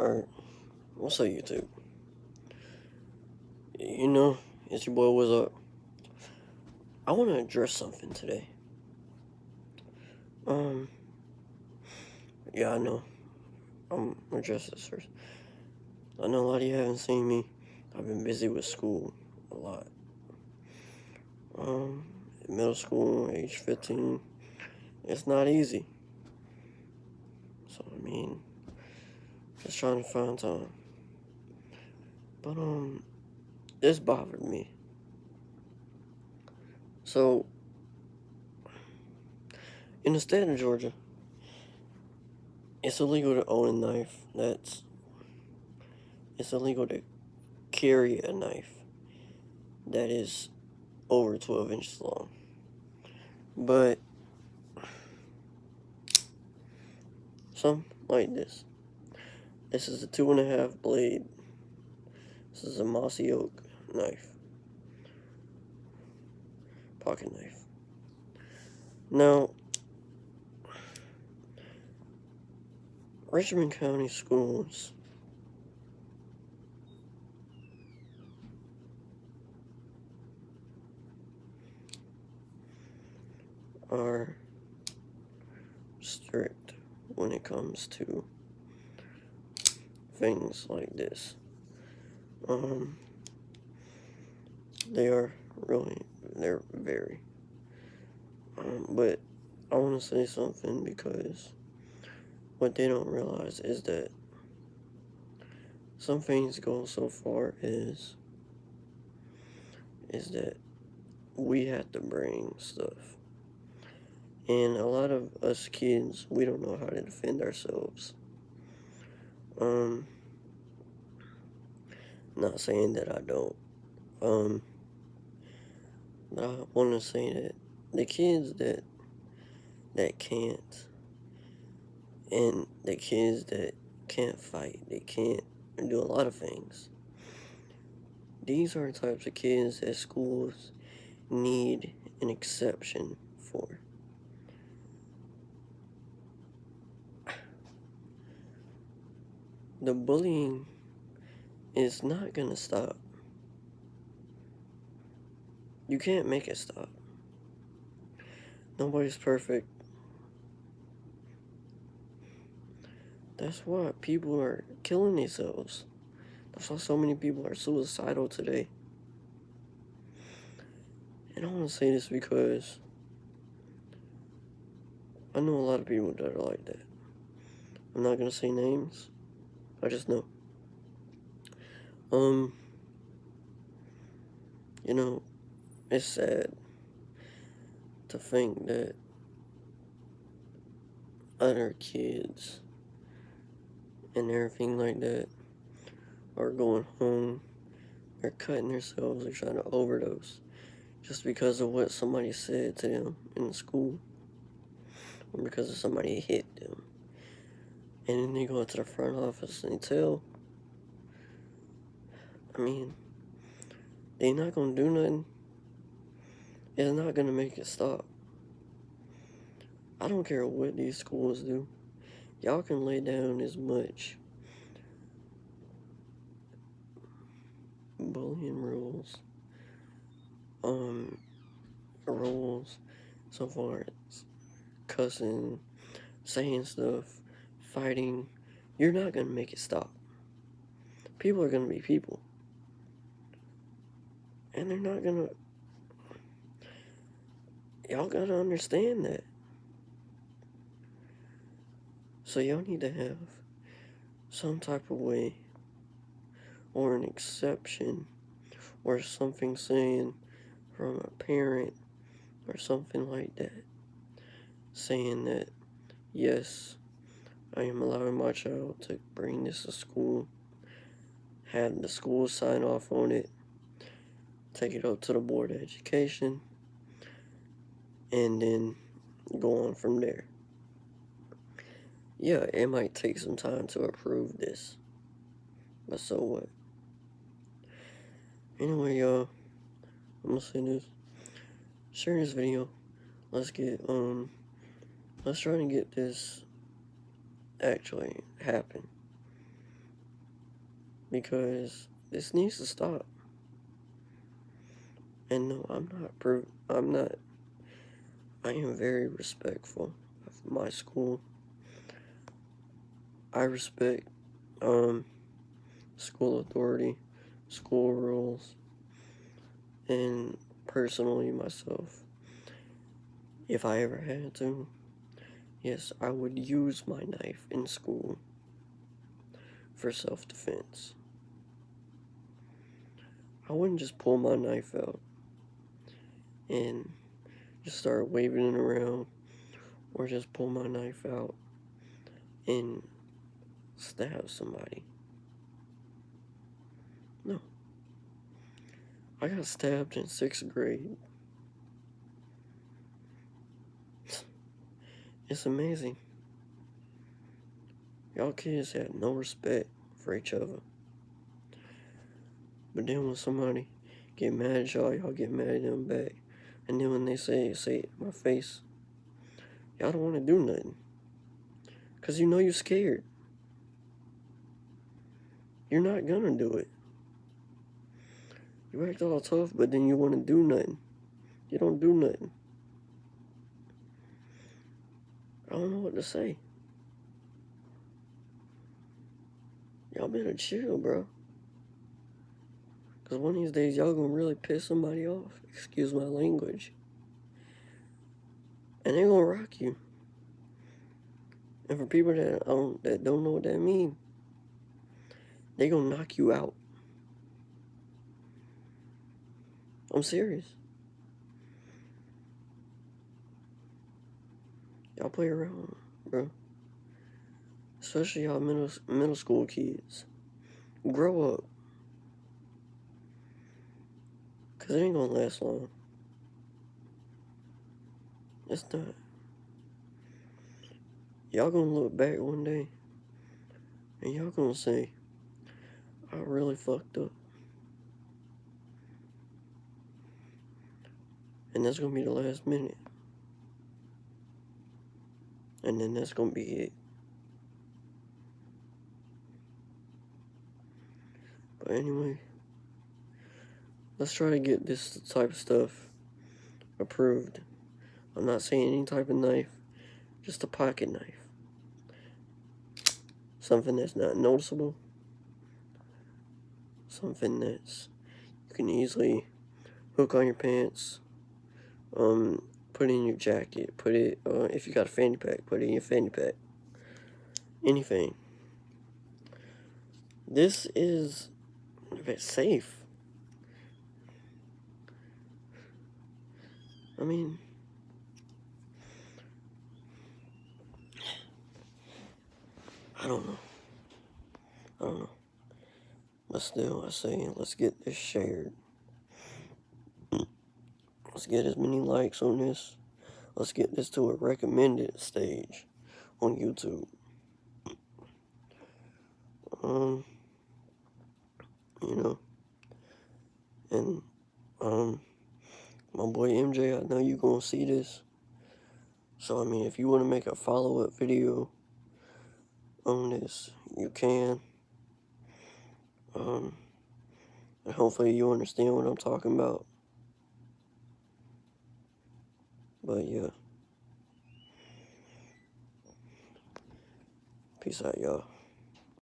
Alright, what's up, YouTube? You know, it's your boy, what's up? I want to address something today. Um, yeah, I know. I'm gonna address this first. I know a lot of you haven't seen me. I've been busy with school a lot. In middle school, age 15, it's not easy. So, just trying to find time. But, this bothered me. So, in the state of Georgia, it's illegal to own a knife. It's illegal to carry a knife that is over 12 inches long. But something like this. This is a 2.5 blade. This is a mossy oak knife. Pocket knife. Now, Richmond County schools are strict when it comes to things like this. They're very. But I want to say something because what they don't realize is that some things go so far is that we have to bring stuff. And a lot of us kids, we don't know how to defend ourselves. Not saying that I don't. But I want to say that the kids that can't, and the kids that can't fight, they can't do a lot of things. These are the types of kids that schools need an exception for. The bullying is not gonna stop. You can't make it stop. Nobody's perfect. That's why people are killing themselves. That's why so many people are suicidal today. And I want to say this because I know a lot of people that are like that. I'm not gonna say names. I just know. It's sad to think that other kids and everything like that are going home, they're cutting themselves, they're trying to overdose just because of what somebody said to them in school or because of somebody hit them. And then they go to the front office and tell. They're not gonna do nothing. It's not gonna make it stop. I don't care what these schools do. Y'all can lay down as much bullying rules so far as cussing, saying stuff, fighting. You're not gonna make it stop. People are gonna be people. And they're not gonna. Y'all gotta understand that. So y'all need to have some type of way or an exception or something saying from a parent or something like that, saying that, yes, I am allowing my child to bring this to school, have the school sign off on it, take it up to the Board of Education, and then go on from there. Yeah, it might take some time to approve this, but so what? Anyway, y'all, I'm gonna say this. Share this video. Let's try to get this actually happen. because this needs to stop. And no, I am very respectful of my school. I respect, school authority, school rules, and personally myself, if I ever had to, yes, I would use my knife in school for self-defense. I wouldn't just pull my knife out and just start waving it around, or just pull my knife out and stab somebody. No. I got stabbed in 6th grade. It's amazing. Y'all kids had no respect for each other. But then when somebody get mad at y'all get mad at them back. And then when they say it in my face, y'all don't want to do nothing. Because you know you're scared. You're not gonna do it. You act all tough, but then you want to do nothing. You don't do nothing. I don't know what to say. Y'all better chill, bro. Because one of these days, y'all gonna really piss somebody off. Excuse my language. And they gonna rock you. And for people that don't know what that means, they gonna knock you out. I'm serious. Y'all play around, bro. Especially y'all middle school kids. Grow up. Because it ain't gonna last long. It's not. Y'all gonna look back one day, and y'all gonna say, I really fucked up. And that's gonna be the last minute. And then that's gonna be it. But anyway, let's try to get this type of stuff approved. I'm not saying any type of knife, just a pocket knife. Something that's not noticeable. Something that's you can easily hook on your pants, put in your jacket, put it, if you got a fanny pack, put it in your fanny pack. Anything. This is safe. I mean, I don't know. But still, I say, let's get this shared. Let's get as many likes on this. Let's get this to a recommended stage on YouTube. You know, and, my boy MJ, I know you gonna see this. So, I mean, if you want to make a follow-up video on this, you can. And hopefully you understand what I'm talking about. But, yeah. Peace out, y'all.